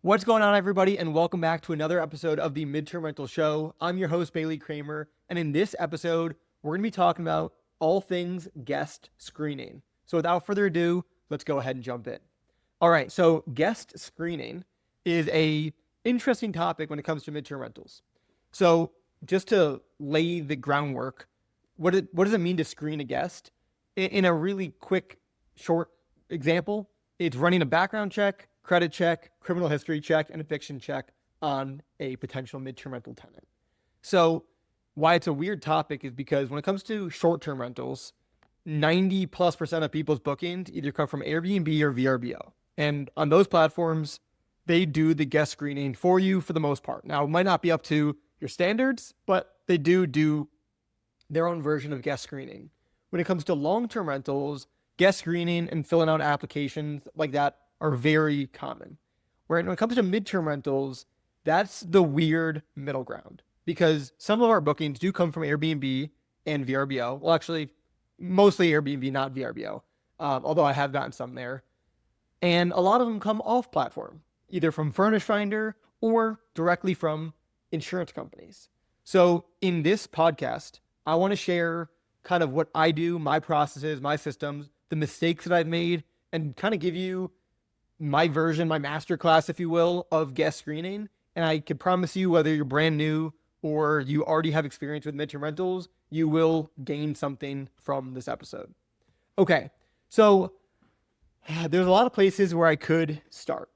What's going on, everybody, and welcome back to another episode of the Midterm Rental Show. I'm your host, Kramer, and in this episode, we're going to be talking about all things guest screening. So without further ado, let's go ahead and jump in. All right, so guest screening is a interesting topic when it comes to midterm rentals. So just to lay the groundwork, what does it mean to screen a guest? In a really quick, short example, it's running a background check, credit check, criminal history check, and eviction check on a potential midterm rental tenant. So why it's a weird topic is because when it comes to short-term rentals, 90+% of people's bookings either come from Airbnb or VRBO. And on those platforms, they do the guest screening for you for the most part. Now, it might not be up to your standards, but they do their own version of guest screening. When it comes to long-term rentals, guest screening and filling out applications like that are very common. Where when it comes to midterm rentals, that's the weird middle ground because some of our bookings do come from Airbnb and VRBO. Well, actually, mostly Airbnb, not VRBO, although I have gotten some there. And a lot of them come off platform, either from Furnish Finder or directly from insurance companies. So in this podcast, I want to share kind of what I do, my processes, my systems, the mistakes that I've made, and kind of give you my version, my masterclass, if you will, of guest screening. And I can promise you, whether you're brand new or you already have experience with midterm rentals, you will gain something from this episode. Okay, so there's a lot of places where I could start,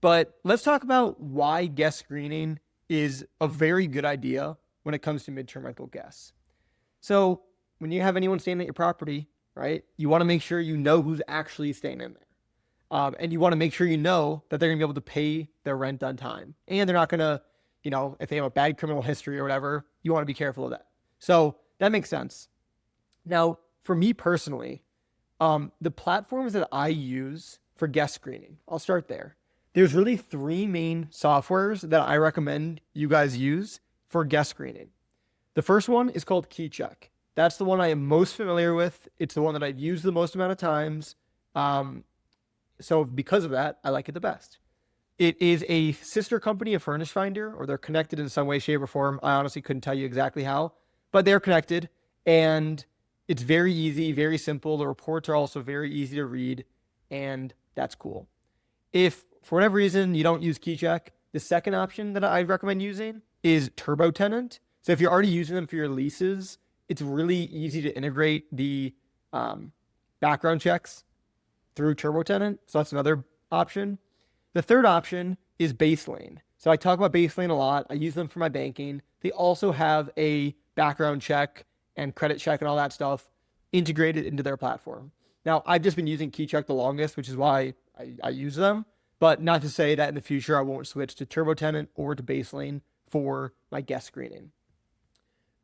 but let's talk about why guest screening is a very good idea when it comes to midterm rental guests. So when you have anyone staying at your property, right, you want to make sure you know who's actually staying in there. And you want to make sure you know that they're going to be able to pay their rent on time. And they're not going to, if they have a bad criminal history or whatever, you want to be careful of that. So that makes sense. Now, for me personally, the platforms that I use for guest screening, I'll start there. There's really three main softwares that I recommend you guys use for guest screening. The first one is called KeyCheck. That's the one I am most familiar with. It's the one that I've used the most amount of times. So because of that, I like it the best. It is a sister company of Furnish Finder, or they're connected in some way, shape, or form. I honestly couldn't tell you exactly how, but they're connected, and it's very easy, very simple. The reports are also very easy to read, and that's cool. If, for whatever reason, you don't use KeyCheck, the second option that I recommend using is TurboTenant. So if you're already using them for your leases, it's really easy to integrate the background checks through TurboTenant. So that's another option. The third option is Baselane. So I talk about Baselane a lot. I use them for my banking. They also have a background check and credit check and all that stuff integrated into their platform. Now, I've just been using KeyCheck the longest, which is why I use them. But not to say that in the future I won't switch to TurboTenant or to Baselane for my guest screening.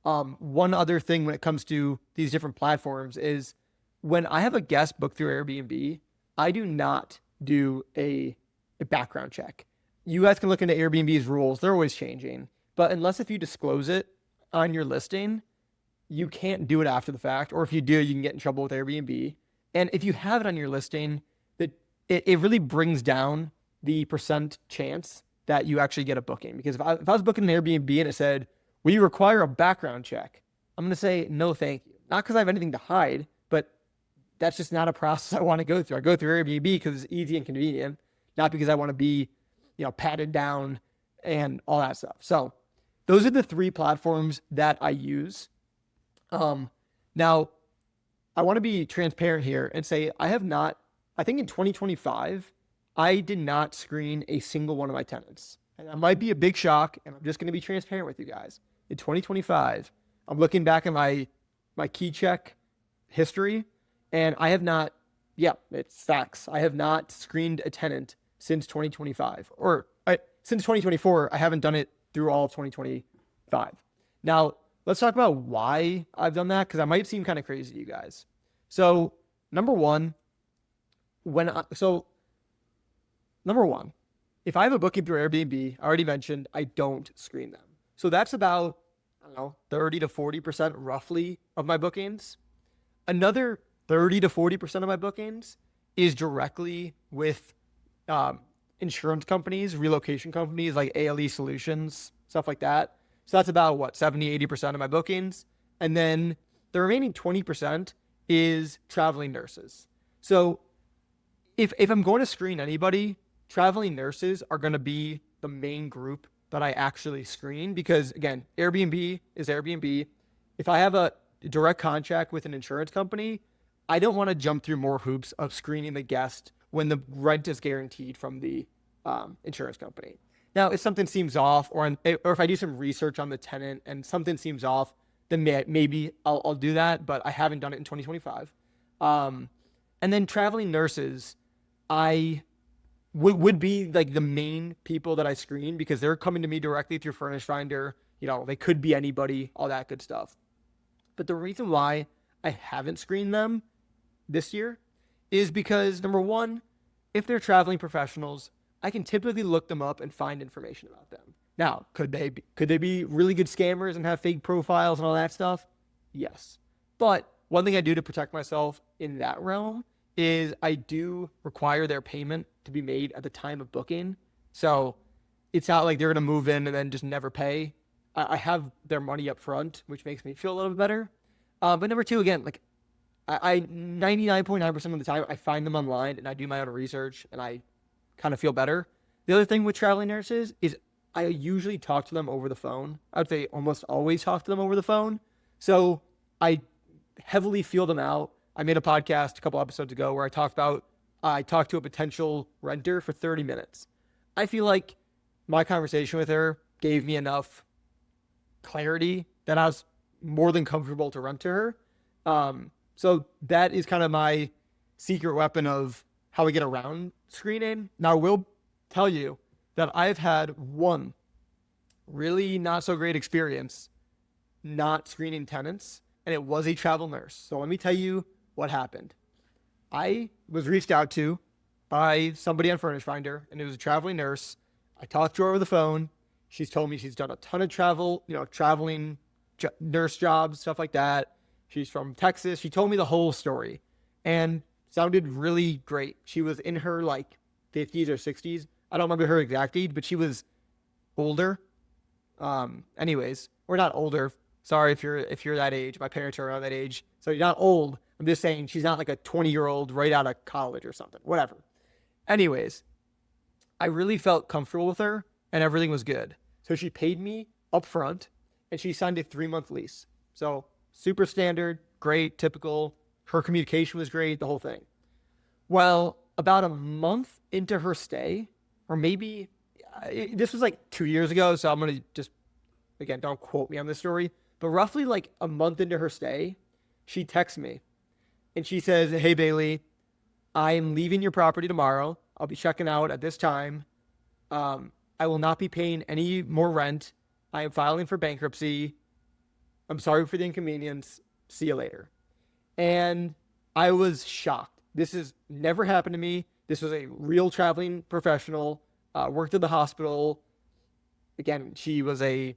One other thing when it comes to these different platforms is when I have a guest booked through Airbnb, I do not do a background check. You guys can look into Airbnb's rules. They're always changing. But unless if you disclose it on your listing, you can't do it after the fact. Or if you do, you can get in trouble with Airbnb. And if you have it on your listing, it really brings down the percent chance that you actually get a booking. Because if I was booking an Airbnb and it said, we require a background check, I'm going to say, no, thank you. Not because I have anything to hide, but that's just not a process I want to go through. I go through Airbnb because it's easy and convenient, not because I want to be, patted down and all that stuff. So those are the three platforms that I use. Now, I want to be transparent here and say I think in 2025, I did not screen a single one of my tenants. And that might be a big shock, and I'm just going to be transparent with you guys. In 2025, I'm looking back at my KeyCheck history, and I have not, it's facts. I have not screened a tenant since 2025. Since 2024, I haven't done it through all of 2025. Now, let's talk about why I've done that, because I might seem kind of crazy to you guys. So, number one, if I have a booking through Airbnb, I already mentioned I don't screen them. So that's about, 30 to 40% roughly of my bookings. Another 30 to 40% of my bookings is directly with insurance companies, relocation companies like ALE Solutions, stuff like that. So that's about what, 70-80% of my bookings. And then the remaining 20% is traveling nurses. So if I'm going to screen anybody, traveling nurses are going to be the main group that I actually screen because, again, Airbnb is Airbnb. If I have a direct contract with an insurance company, I don't want to jump through more hoops of screening the guest when the rent is guaranteed from the insurance company. Now, if something seems off, or if I do some research on the tenant and something seems off, then maybe I'll do that, but I haven't done it in 2025. And then traveling nurses, I would be like the main people that I screen because they're coming to me directly through Furnish Finder. You know, they could be anybody, all that good stuff. But the reason why I haven't screened them this year is because, number one, if they're traveling professionals, I can typically look them up and find information about them. Now, could they be really good scammers and have fake profiles and all that stuff? Yes. But one thing I do to protect myself in that realm is I do require their payment to be made at the time of booking. So it's not like they're going to move in and then just never pay. I have their money up front, which makes me feel a little bit better. But number two, again, like I 99.9% of the time I find them online and I do my own research and I kind of feel better. The other thing with traveling nurses is I usually talk to them over the phone. I would say almost always talk to them over the phone. So I heavily feel them out. I made a podcast a couple episodes ago where I talked to a potential renter for 30 minutes. I feel like my conversation with her gave me enough clarity that I was more than comfortable to rent to her. So that is kind of my secret weapon of how we get around screening. Now, I will tell you that I've had one really not so great experience not screening tenants, and it was a travel nurse. So let me tell you what happened. I was reached out to by somebody on Furnish Finder, and it was a traveling nurse. I talked to her over the phone. She's told me she's done a ton of traveling nurse jobs, stuff like that. She's from Texas. She told me the whole story and sounded really great. She was in her like 50s or 60s. I don't remember her exact age, but she was older. Anyways, or not older. Sorry if you're that age. My parents are around that age. So you're not old. I'm just saying she's not like a 20-year-old right out of college or something. Whatever. Anyways, I really felt comfortable with her and everything was good. So she paid me up front and she signed a 3-month lease. So super standard, great, typical. Her communication was great, the whole thing. Well, about a month into her stay, or maybe this was like 2 years ago, so I'm going to just, again, don't quote me on this story, but roughly like a month into her stay, she texts me and she says, "Hey, Bailey, I am leaving your property tomorrow. I'll be checking out at this time. I will not be paying any more rent. I am filing for bankruptcy. I'm sorry for the inconvenience. See you later." And I was shocked. This has never happened to me. This was a real traveling professional, worked at the hospital. Again, she was in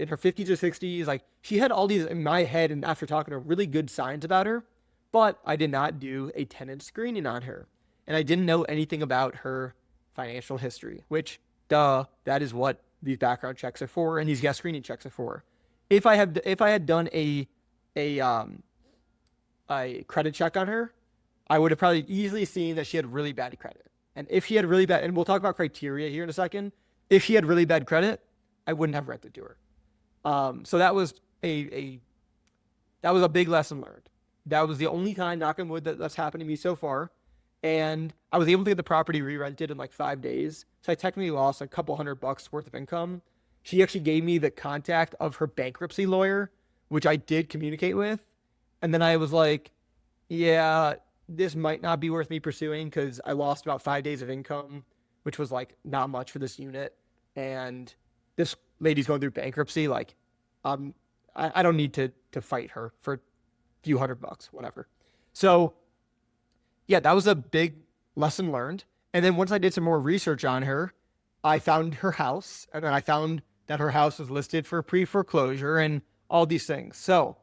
her 50s or 60s. Like, she had all these in my head, and after talking to her, really good signs about her, but I did not do a tenant screening on her. And I didn't know anything about her financial history, which, that is what these background checks are for, and these guest screening checks are for. If I had done a credit check on her, I would have probably easily seen that she had really bad credit. And if she had really bad, and we'll talk about criteria here in a second, if she had really bad credit, I wouldn't have rented to her. So that was a big lesson learned. That was the only time, knock on wood, that's happened to me so far. And I was able to get the property re-rented in like 5 days. So I technically lost a couple $100 worth of income. She actually gave me the contact of her bankruptcy lawyer, which I did communicate with. And then I was like, yeah, this might not be worth me pursuing because I lost about 5 days of income, which was like not much for this unit. And this lady's going through bankruptcy. Like, I don't need to fight her for a few $100, whatever. So yeah, that was a big lesson learned. And then once I did some more research on her, I found her house, and then I found that her house was listed for pre-foreclosure and all these things. So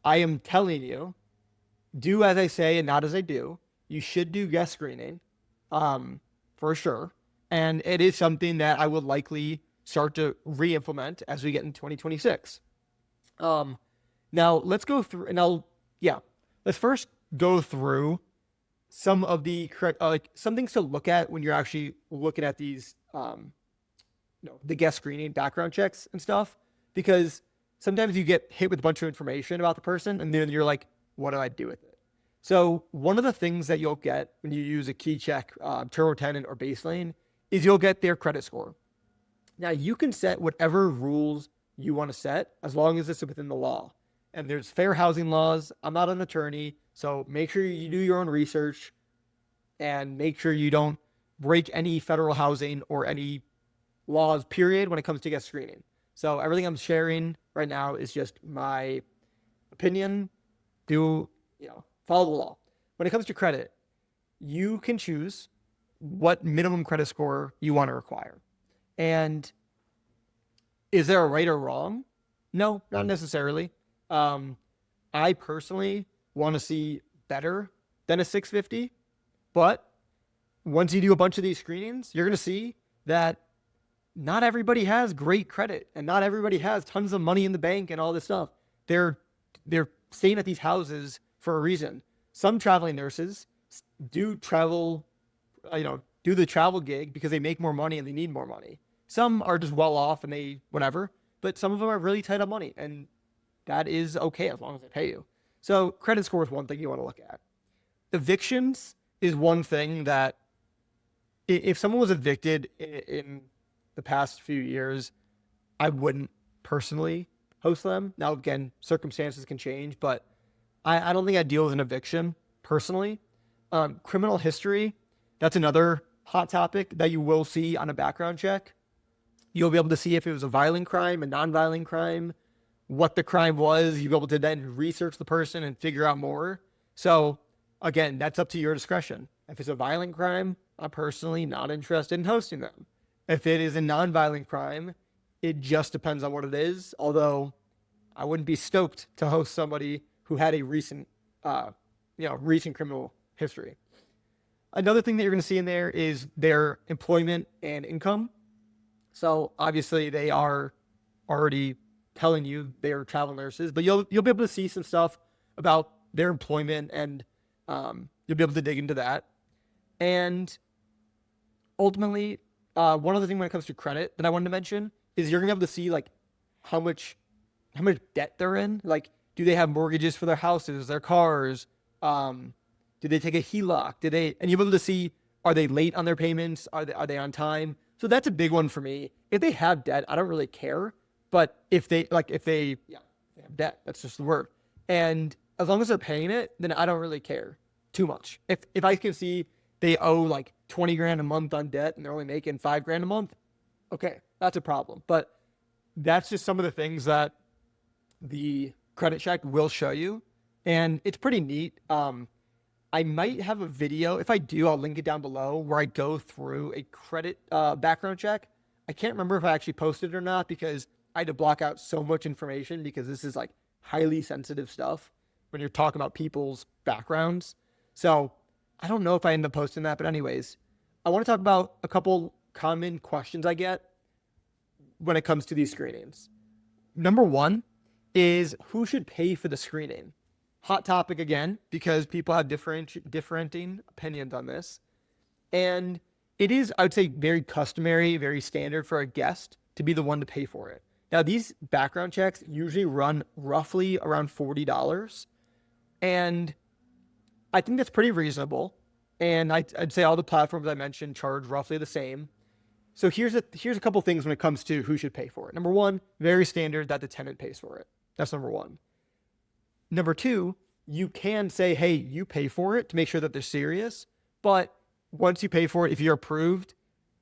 I am telling you, do as I say and not as I do. You should do guest screening, for sure. And it is something that I would likely start to re-implement as we get in 2026. Now let's go through, and let's first go through some of the correct, some things to look at when you're actually looking at these, the guest screening background checks and stuff, because sometimes you get hit with a bunch of information about the person, and then you're like, what do I do with it? So one of the things that you'll get when you use a KeyCheck, TurboTenant, or Baselane is you'll get their credit score. Now you can set whatever rules you want to set as long as it's within the law. And there's fair housing laws. I'm not an attorney, so make sure you do your own research and make sure you don't break any federal housing or any laws, period, when it comes to guest screening. So everything I'm sharing right now is just my opinion. Follow the law. When it comes to credit, you can choose what minimum credit score you want to require. And is there a right or wrong? No, not necessarily. I personally want to see better than a 650, but once you do a bunch of these screenings, you're going to see that not everybody has great credit and not everybody has tons of money in the bank and all this stuff. They're staying at these houses for a reason. Some traveling nurses do travel, do the travel gig because they make more money and they need more money. Some are just well off and they whatever, but some of them are really tight on money, and that is okay as long as they pay you. So credit score is one thing you want to look at. Evictions is one thing that if someone was evicted in the past few years, I wouldn't personally host them. Now, again, circumstances can change, but I don't think I'd deal with an eviction personally. Criminal history, that's another hot topic that you will see on a background check. You'll be able to see if it was a violent crime, a non-violent crime, what the crime was. You'll be able to then research the person and figure out more. So again, that's up to your discretion. If it's a violent crime, I'm personally not interested in hosting them. If it is a non-violent crime, it just depends on what it is. Although I wouldn't be stoked to host somebody who had a recent criminal history. Another thing that you're going to see in there is their employment and income. So obviously they are already telling you they're travel nurses, but you'll be able to see some stuff about their employment, and you'll be able to dig into that. And ultimately, one other thing when it comes to credit that I wanted to mention is you're gonna be able to see like how much debt they're in. Like, do they have mortgages for their houses, their cars? Do they take a HELOC? And you'll be able to see, are they late on their payments? Are they on time? So that's a big one for me. If they have debt, I don't really care. But if they have debt, that's just the word. And as long as they're paying it, then I don't really care too much. If I can see they owe like 20 grand a month on debt and they're only making 5 grand a month, okay, that's a problem. But that's just some of the things that the credit check will show you. And it's pretty neat. I might have a video. If I do, I'll link it down below, where I go through a credit background check. I can't remember if I actually posted it or not because I had to block out so much information because this is like highly sensitive stuff when you're talking about people's backgrounds. So I don't know if I end up posting that, but anyways, I want to talk about a couple common questions I get when it comes to these screenings. Number one is, who should pay for the screening? Hot topic again, because people have differing opinions on this. And it is, I would say, very customary, very standard for a guest to be the one to pay for it. Now, these background checks usually run roughly around $40. And I think that's pretty reasonable. And I'd say all the platforms I mentioned charge roughly the same. So here's a couple things when it comes to who should pay for it. Number one, very standard that the tenant pays for it. That's number one. Number two, you can say, hey, you pay for it to make sure that they're serious. But once you pay for it, if you're approved,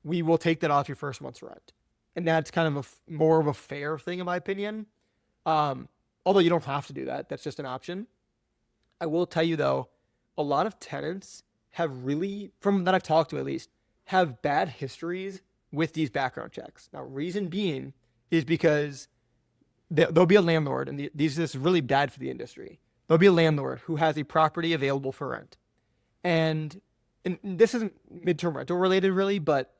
we will take that off your first month's rent. And that's kind of more of a fair thing, in my opinion. Although you don't have to do that. That's just an option. I will tell you, though, a lot of tenants have really, from that I've talked to at least, have bad histories with these background checks. Now, reason being is because there'll be a landlord, and this is really bad for the industry. There'll be a landlord who has a property available for rent. And this isn't midterm rental related really, but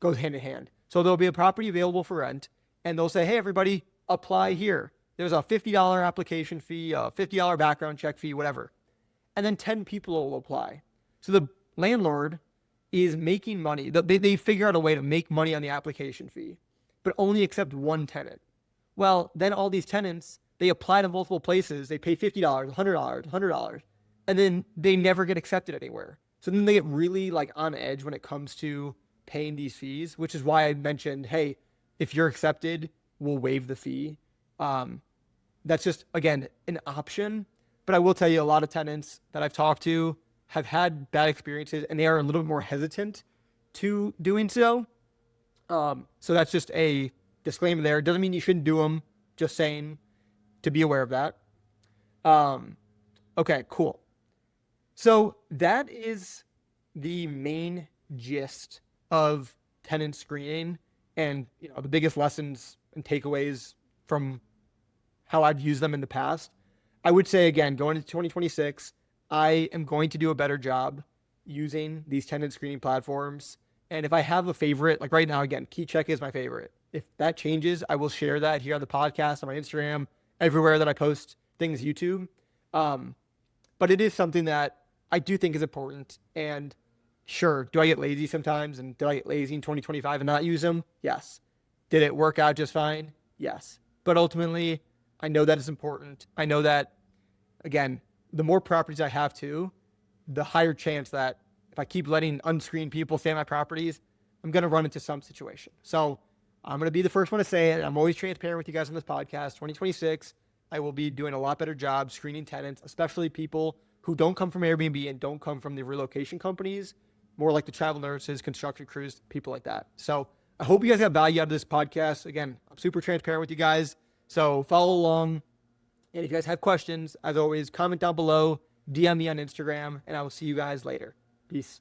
goes hand in hand. So there'll be a property available for rent, and they'll say, hey, everybody, apply here. There's a $50 application fee, a $50 background check fee, whatever. And then 10 people will apply. So the landlord is making money. They figure out a way to make money on the application fee, but only accept one tenant. Well, then all these tenants, they apply to multiple places. They pay $50, $100, and then they never get accepted anywhere. So then they get really like on edge when it comes to paying these fees, which is why I mentioned, hey, if you're accepted, we'll waive the fee. That's just, again, an option. But I will tell you, a lot of tenants that I've talked to have had bad experiences, and they are a little bit more hesitant to doing so. So that's just a disclaimer there. It doesn't mean you shouldn't do them, just saying to be aware of that. Okay, cool. So that is the main gist of tenant screening, and the biggest lessons and takeaways from how I've used them in the past. I would say, again, going into 2026, I am going to do a better job using these tenant screening platforms. And if I have a favorite, like right now, again, KeyCheck is my favorite. If that changes, I will share that here on the podcast, on my Instagram, everywhere that I post things, YouTube. But it is something that I do think is important. And sure, do I get lazy sometimes? And did I get lazy in 2025 and not use them? Yes. Did it work out just fine? Yes. But ultimately, I know that it's important. I know that, again, the more properties I have too, the higher chance that if I keep letting unscreened people stay on my properties, I'm going to run into some situation. So I'm going to be the first one to say it. I'm always transparent with you guys on this podcast. 2026, I will be doing a lot better job screening tenants, especially people who don't come from Airbnb and don't come from the relocation companies, more like the travel nurses, construction crews, people like that. So I hope you guys got value out of this podcast. Again, I'm super transparent with you guys. So follow along. And if you guys have questions, as always, comment down below, DM me on Instagram, and I will see you guys later. Peace.